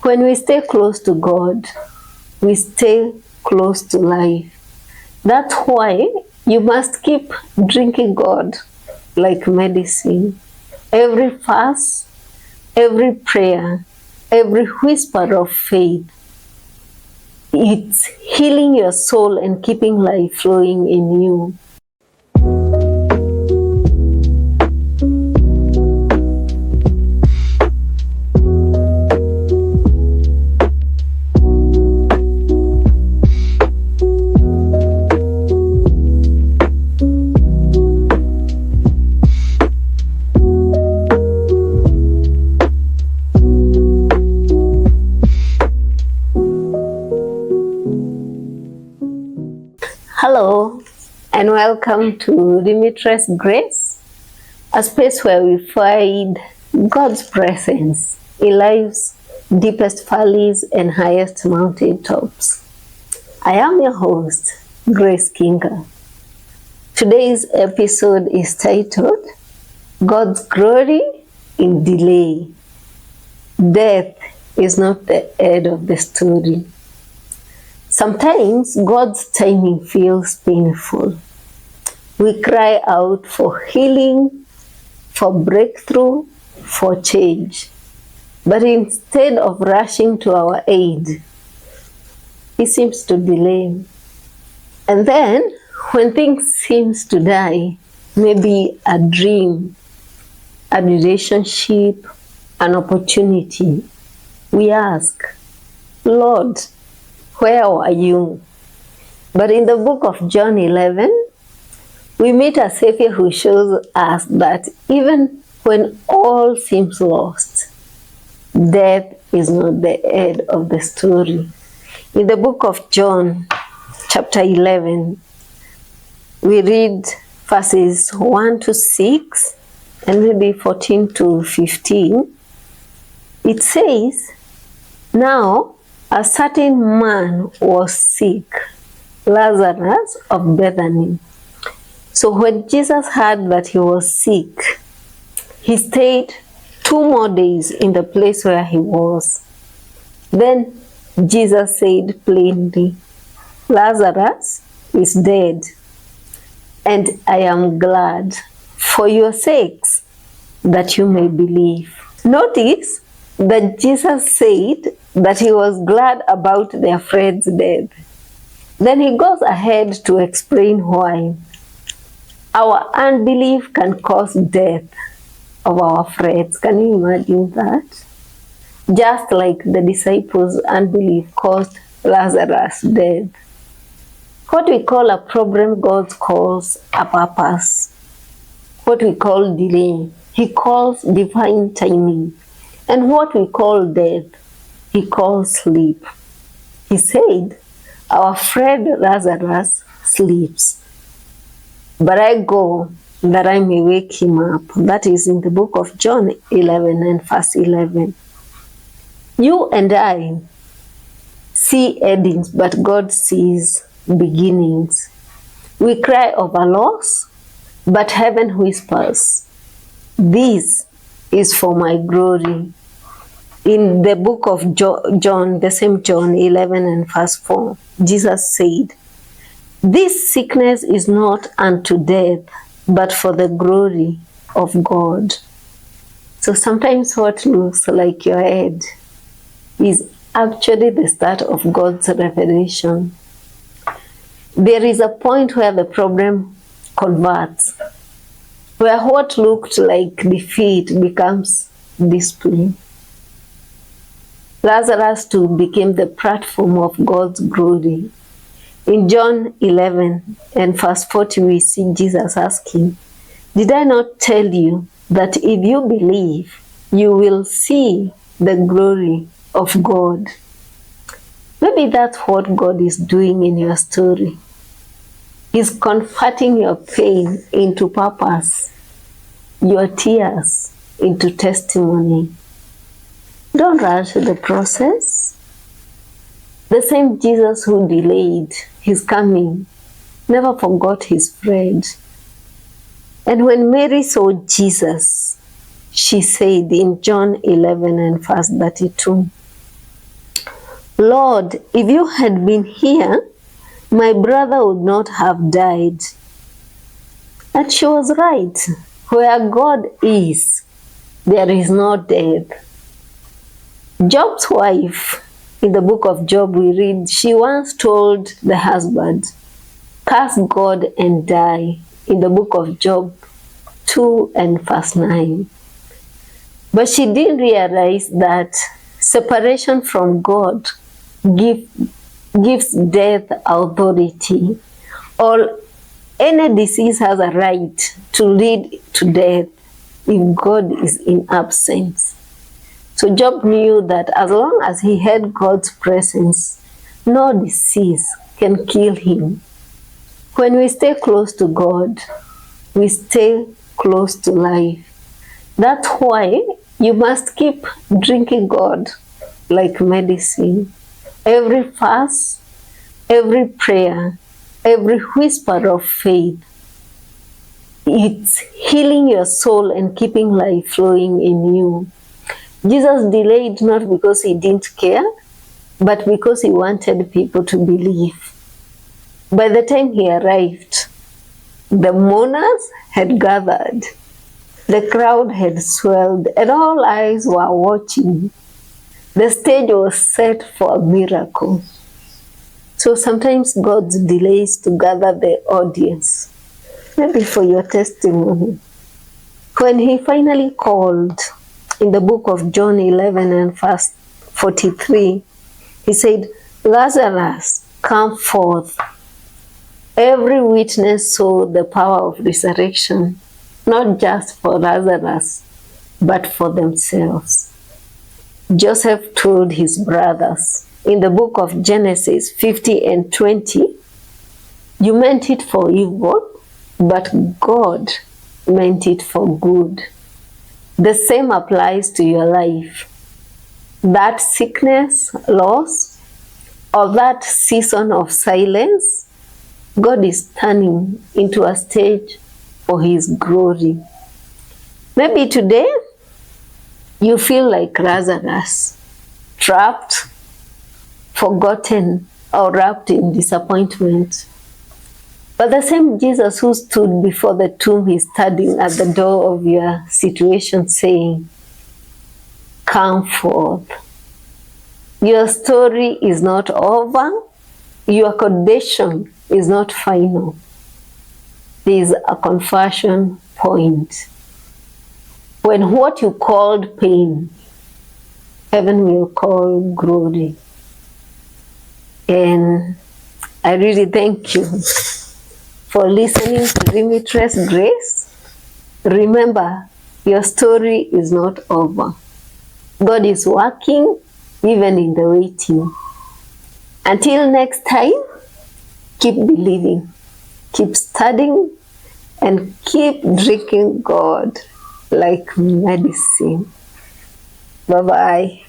When we stay close to God, we stay close to life. That's why you must keep drinking God like medicine. Every fast, every prayer, every whisper of faith, it's healing your soul and keeping life flowing in you. Hello, and welcome to Limitless Grace, a space where we find God's presence in life's deepest valleys and highest mountain tops. I am your host, Grace Kinga. Today's episode is titled, God's Glory in Delay. Death is not the end of the story. Sometimes God's timing feels painful. We cry out for healing, for breakthrough, for change. But instead of rushing to our aid, He seems to delay. And then, when things seem to die, maybe a dream, a relationship, an opportunity, we ask, Lord, where were you? But in the book of John 11, we meet a Savior who shows us that even when all seems lost, death is not the end of the story. In the book of John, chapter 11, we read verses 1 to 6 and maybe 14 to 15. It says, "Now a certain man was sick, Lazarus of Bethany. So when Jesus heard that he was sick, he stayed 2 more days in the place where he was. Then Jesus said plainly, 'Lazarus is dead, and I am glad for your sakes that you may believe.'" Notice that Jesus said that he was glad about their friend's death. Then he goes ahead to explain why. Our unbelief can cause death of our friends. Can you imagine that? Just like the disciples' unbelief caused Lazarus' death. What we call a problem, God calls a purpose. What we call delay, He calls divine timing. And what we call death, He calls sleep. He said, "Our friend Lazarus sleeps, but I go that I may wake him up." That is in the book of John 11 and verse 11. You and I see endings, but God sees beginnings. We cry over loss, but heaven whispers, "This is for my glory." In the book of John, the same John 11 and verse 4, Jesus said, "This sickness is not unto death, but for the glory of God." So sometimes what looks like your head is actually the start of God's revelation. There is a point where the problem converts, where what looked like defeat becomes display. Lazarus too became the platform of God's glory. In John 11 and verse 40, we see Jesus asking, "Did I not tell you that if you believe, you will see the glory of God?" Maybe that's what God is doing in your story. He's converting your pain into purpose, your tears into testimony. Don't rush the process. The same Jesus who delayed his coming never forgot his friend. And when Mary saw Jesus, she said in John 11 and verse 32, Lord, if you had been here, my brother would not have died. And she was right. Where God is, there is no death. Job's wife, in the book of Job we read, she once told the husband, curse God and die, in the book of Job 2 and verse 9. But she didn't realize that separation from God gives death authority. Or any disease has a right to lead to death if God is in absence. So Job knew that as long as he had God's presence, no disease can kill him. When we stay close to God, we stay close to life. That's why you must keep drinking God like medicine. Every fast, every prayer, every whisper of faith, it's healing your soul and keeping life flowing in you. Jesus delayed not because he didn't care, but because he wanted people to believe. By the time he arrived, the mourners had gathered, the crowd had swelled, and all eyes were watching. The stage was set for a miracle. So sometimes God delays to gather the audience, maybe for your testimony. When he finally called, in the book of John 11 and verse 43, he said, Lazarus, come forth. Every witness saw the power of resurrection, not just for Lazarus, but for themselves. Joseph told his brothers in the book of Genesis 50 and 20, you meant it for evil, but God meant it for good. The same applies to your life. That sickness, loss, or that season of silence, God is turning into a stage for his glory. Maybe today you feel like Lazarus, trapped, forgotten, or wrapped in disappointment. But the same Jesus who stood before the tomb is standing at the door of your situation saying, come forth. Your story is not over. Your condition is not final. There is a conversion point. When what you called pain, heaven will call glory. And I really thank you for listening to Limitless Grace. Remember, your story is not over. God is working even in the waiting. Until next time, keep believing, keep studying, and keep drinking God like medicine. Bye-bye.